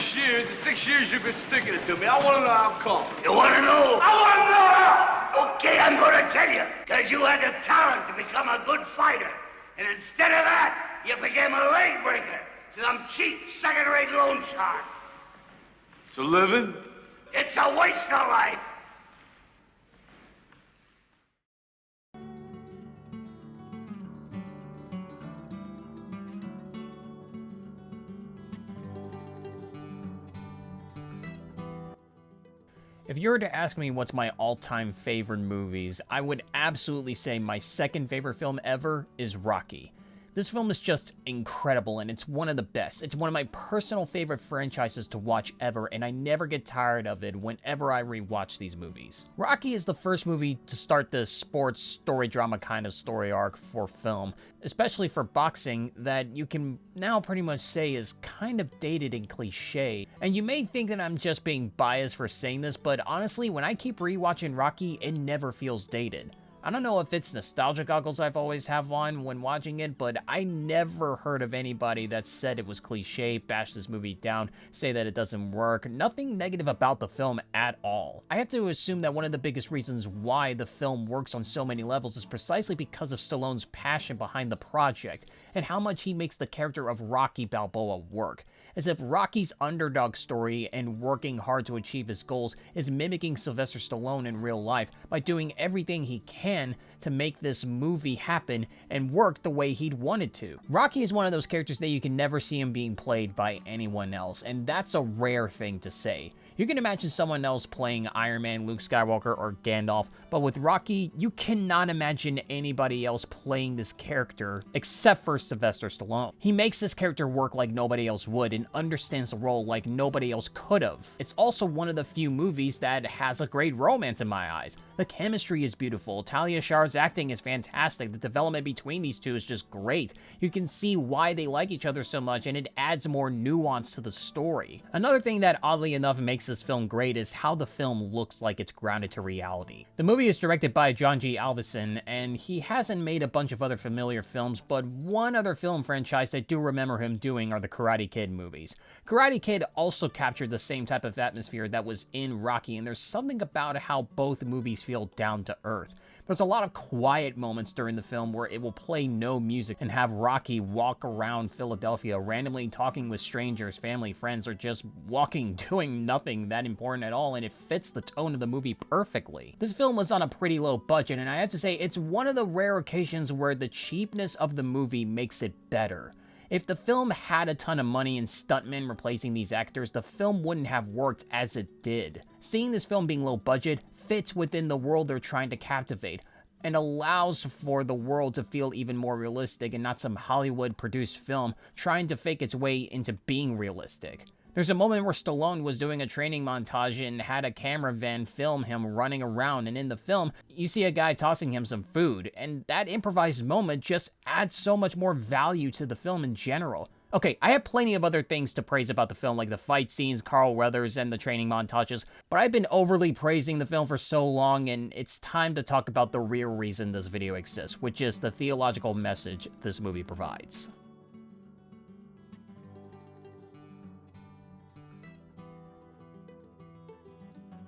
6 years. The 6 years you've been sticking it to me. I want to know how come. You want to know? I want to know how! Okay, I'm going to tell you. Because you had the talent to become a good fighter. And instead of that, you became a leg breaker. Some cheap, second-rate loan shark. It's a living? It's a waste of life. If you were to ask me what's my all-time favorite movies, I would absolutely say my second favorite film ever is Rocky. This film is just incredible, and it's one of the best. It's one of my personal favorite franchises to watch ever, and I never get tired of it whenever I rewatch these movies. Rocky is the first movie to start the sports story drama kind of story arc for film, especially for boxing, that you can now pretty much say is kind of dated and cliche. And you may think that I'm just being biased for saying this, but honestly, when I keep rewatching Rocky, it never feels dated. I don't know if it's nostalgia goggles I've always have on when watching it, but I never heard of anybody that said it was cliche, bash this movie down, say that it doesn't work. Nothing negative about the film at all. I have to assume that one of the biggest reasons why the film works on so many levels is precisely because of Stallone's passion behind the project, and how much he makes the character of Rocky Balboa work. As if Rocky's underdog story and working hard to achieve his goals is mimicking Sylvester Stallone in real life by doing everything he can to make this movie happen and work the way he'd wanted to. Rocky is one of those characters that you can never see him being played by anyone else, and that's a rare thing to say. You can imagine someone else playing Iron Man, Luke Skywalker, or Gandalf, but with Rocky, you cannot imagine anybody else playing this character except for Sylvester Stallone. He makes this character work like nobody else would and understands the role like nobody else could have. It's also one of the few movies that has a great romance in my eyes. The chemistry is beautiful, Talia Shah's acting is fantastic, the development between these two is just great. You can see why they like each other so much, and it adds more nuance to the story. Another thing that oddly enough makes this film great is how the film looks like it's grounded to reality. The movie is directed by John G. Avildsen, and he hasn't made a bunch of other familiar films, but one other film franchise I do remember him doing are the Karate Kid movies. Karate Kid also captured the same type of atmosphere that was in Rocky, and there's something about how both movies feel down to earth. There's a lot of quiet moments during the film where it will play no music and have Rocky walk around Philadelphia randomly talking with strangers, family, friends, or just walking, doing nothing that important at all, and it fits the tone of the movie perfectly. This film was on a pretty low budget, and I have to say it's one of the rare occasions where the cheapness of the movie makes it better. If the film had a ton of money and stuntmen replacing these actors, the film wouldn't have worked as it did. Seeing this film being low budget fits within the world they're trying to captivate, and allows for the world to feel even more realistic and not some Hollywood-produced film trying to fake its way into being realistic. There's a moment where Stallone was doing a training montage and had a camera van film him running around, and in the film, you see a guy tossing him some food, and that improvised moment just adds so much more value to the film in general. Okay, I have plenty of other things to praise about the film, like the fight scenes, Carl Weathers, and the training montages, but I've been overly praising the film for so long, and it's time to talk about the real reason this video exists, which is the theological message this movie provides.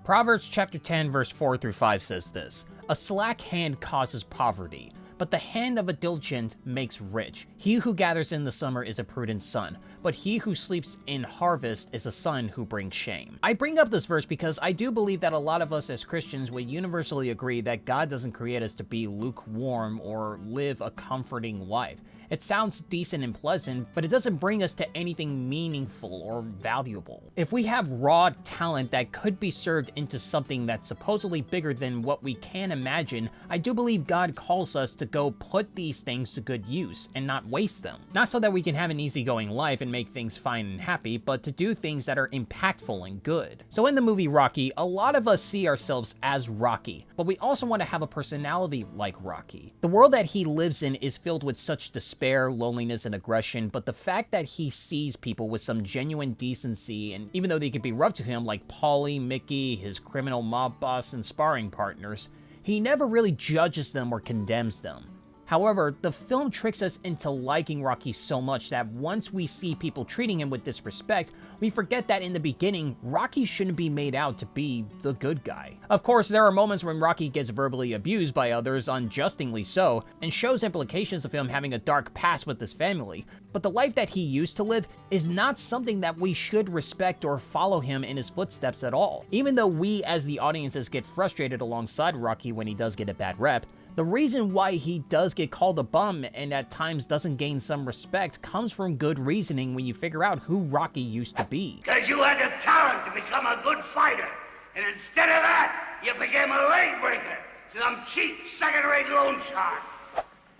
Proverbs chapter 10 verse 4 through 5 says this: "A slack hand causes poverty, but the hand of a diligent makes rich. He who gathers in the summer is a prudent son, but he who sleeps in harvest is a son who brings shame." I bring up this verse because I do believe that a lot of us as Christians would universally agree that God doesn't create us to be lukewarm or live a comforting life. It sounds decent and pleasant, but it doesn't bring us to anything meaningful or valuable. If we have raw talent that could be served into something that's supposedly bigger than what we can imagine, I do believe God calls us to go put these things to good use and not waste them. Not so that we can have an easygoing life and make things fine and happy, but to do things that are impactful and good. So in the movie Rocky, a lot of us see ourselves as Rocky, but we also want to have a personality like Rocky. The world that he lives in is filled with such despair, loneliness, and aggression, but the fact that he sees people with some genuine decency, and even though they could be rough to him, like Paulie, Mickey, his criminal mob boss, and sparring partners, he never really judges them or condemns them. However, the film tricks us into liking Rocky so much that once we see people treating him with disrespect, we forget that in the beginning, Rocky shouldn't be made out to be the good guy. Of course, there are moments when Rocky gets verbally abused by others, unjustingly so, and shows implications of him having a dark past with his family, but the life that he used to live is not something that we should respect or follow him in his footsteps at all. Even though we as the audiences get frustrated alongside Rocky when he does get a bad rep, the reason why he does get called a bum and at times doesn't gain some respect comes from good reasoning when you figure out who Rocky used to be. Because you had the talent to become a good fighter, and instead of that, you became a leg breaker, some cheap second-rate loan shark.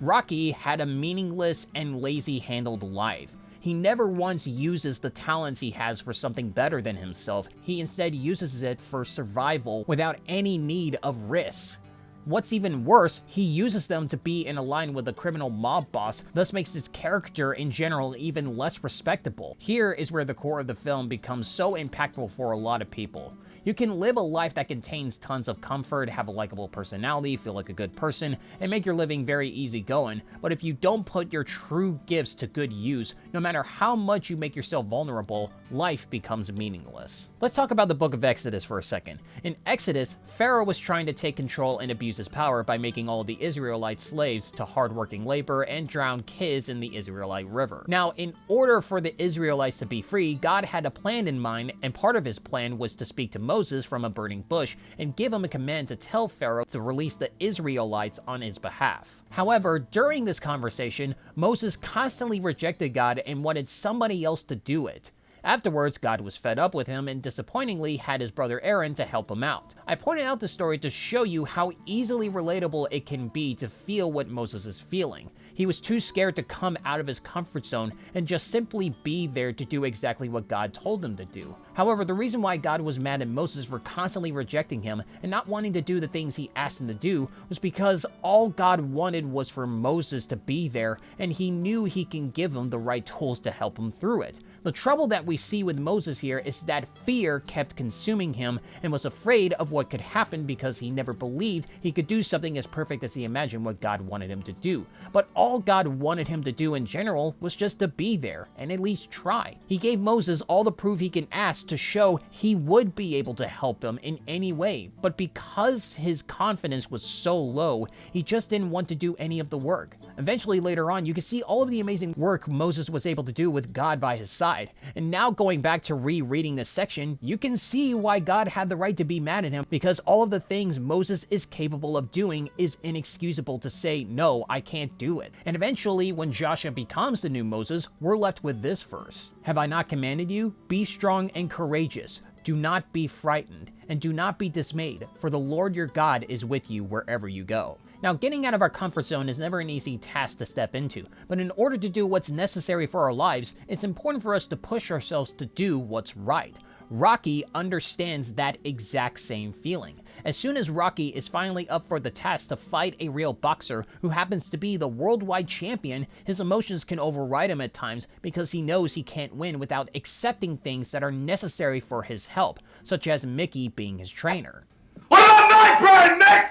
Rocky had a meaningless and lazy-handled life. He never once uses the talents he has for something better than himself. He instead uses it for survival without any need of risk. What's even worse, he uses them to be in a line with a criminal mob boss, thus makes his character in general even less respectable. Here is where the core of the film becomes so impactful for a lot of people. You can live a life that contains tons of comfort, have a likable personality, feel like a good person, and make your living very easygoing, but if you don't put your true gifts to good use, no matter how much you make yourself vulnerable, life becomes meaningless. Let's talk about the book of Exodus for a second. In Exodus, Pharaoh was trying to take control and abuse his power by making all of the Israelites slaves to hardworking labor and drown kids in the Israelite River. Now, in order for the Israelites to be free, God had a plan in mind, and part of his plan was to speak to Moses from a burning bush and give him a command to tell Pharaoh to release the Israelites on his behalf. However, during this conversation, Moses constantly rejected God and wanted somebody else to do it. Afterwards, God was fed up with him and disappointingly had his brother Aaron to help him out. I pointed out this story to show you how easily relatable it can be to feel what Moses is feeling. He was too scared to come out of his comfort zone and just simply be there to do exactly what God told him to do. However, the reason why God was mad at Moses for constantly rejecting him and not wanting to do the things he asked him to do was because all God wanted was for Moses to be there, and he knew he can give him the right tools to help him through it. The trouble that we see with Moses here is that fear kept consuming him and was afraid of what could happen because he never believed he could do something as perfect as he imagined what God wanted him to do. But all God wanted him to do in general was just to be there and at least try. He gave Moses all the proof he can ask to show he would be able to help him in any way, but because his confidence was so low, he just didn't want to do any of the work. Eventually, later on, you can see all of the amazing work Moses was able to do with God by his side. And now going back to rereading this section, you can see why God had the right to be mad at him, because all of the things Moses is capable of doing is inexcusable to say, no, I can't do it. And eventually, when Joshua becomes the new Moses, we're left with this verse. Have I not commanded you? Be strong and courageous. Do not be frightened, and do not be dismayed, for the Lord your God is with you wherever you go. Now, getting out of our comfort zone is never an easy task to step into, but in order to do what's necessary for our lives, it's important for us to push ourselves to do what's right. Rocky understands that exact same feeling. As soon as Rocky is finally up for the task to fight a real boxer who happens to be the worldwide champion, his emotions can override him at times because he knows he can't win without accepting things that are necessary for his help, such as Mickey being his trainer. What about my pride, Mick?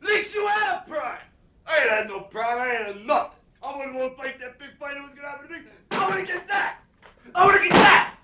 At least you had a pride. I ain't had no pride. I ain't had nothing. I wouldn't want to fight that big fight that was going to happen to me. I want to get that. I want to get that.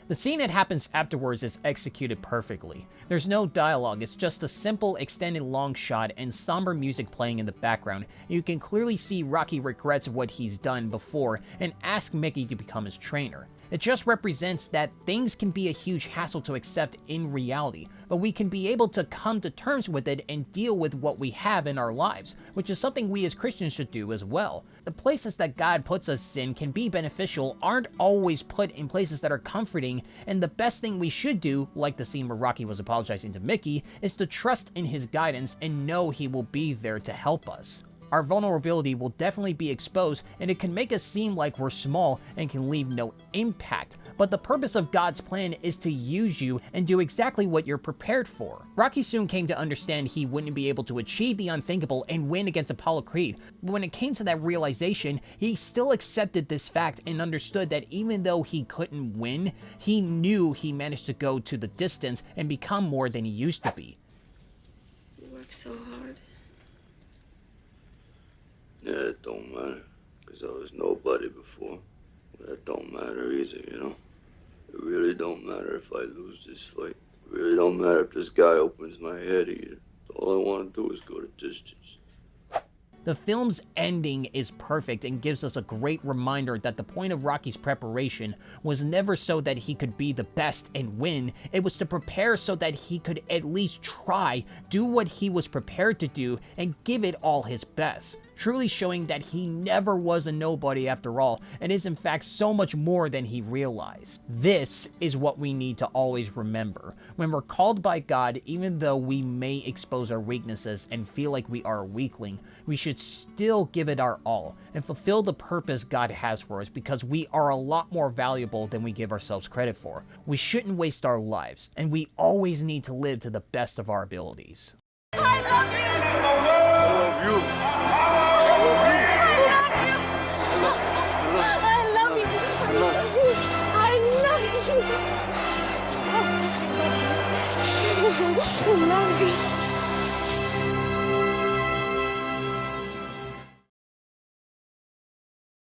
The scene that happens afterwards is executed perfectly. There's no dialogue, it's just a simple extended long shot and somber music playing in the background. You can clearly see Rocky regrets what he's done before and asks Mickey to become his trainer. It just represents that things can be a huge hassle to accept in reality, but we can be able to come to terms with it and deal with what we have in our lives, which is something we as Christians should do as well. The places that God puts us in can be beneficial, aren't always put in places that are comforting, and the best thing we should do, like the scene where Rocky was apologizing to Mickey, is to trust in his guidance and know he will be there to help us. Our vulnerability will definitely be exposed, and it can make us seem like we're small and can leave no impact. But the purpose of God's plan is to use you and do exactly what you're prepared for. Rocky soon came to understand he wouldn't be able to achieve the unthinkable and win against Apollo Creed. But when it came to that realization, he still accepted this fact and understood that even though he couldn't win, he knew he managed to go to the distance and become more than he used to be. You work so hard. Yeah, it don't matter. Because I was nobody before. That don't matter either, you know? It really don't matter if I lose this fight. It really don't matter if this guy opens my head either. All I want to do is go the distance. The film's ending is perfect and gives us a great reminder that the point of Rocky's preparation was never so that he could be the best and win. It was to prepare so that he could at least try, do what he was prepared to do, and give it all his best. Truly showing that he never was a nobody after all, and is in fact so much more than he realized. This is what we need to always remember. When we're called by God, even though we may expose our weaknesses and feel like we are a weakling, we should still give it our all and fulfill the purpose God has for us, because we are a lot more valuable than we give ourselves credit for. We shouldn't waste our lives, and we always need to live to the best of our abilities. I love you.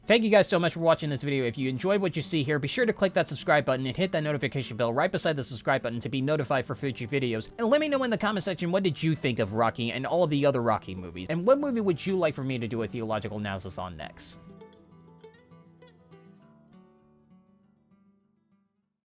Thank you guys so much for watching this video. If you enjoyed what you see here, be sure to click that subscribe button and hit that notification bell right beside the subscribe button to be notified for future videos. And let me know in the comment section, what did you think of Rocky and all of the other Rocky movies? And what movie would you like for me to do a theological analysis on next?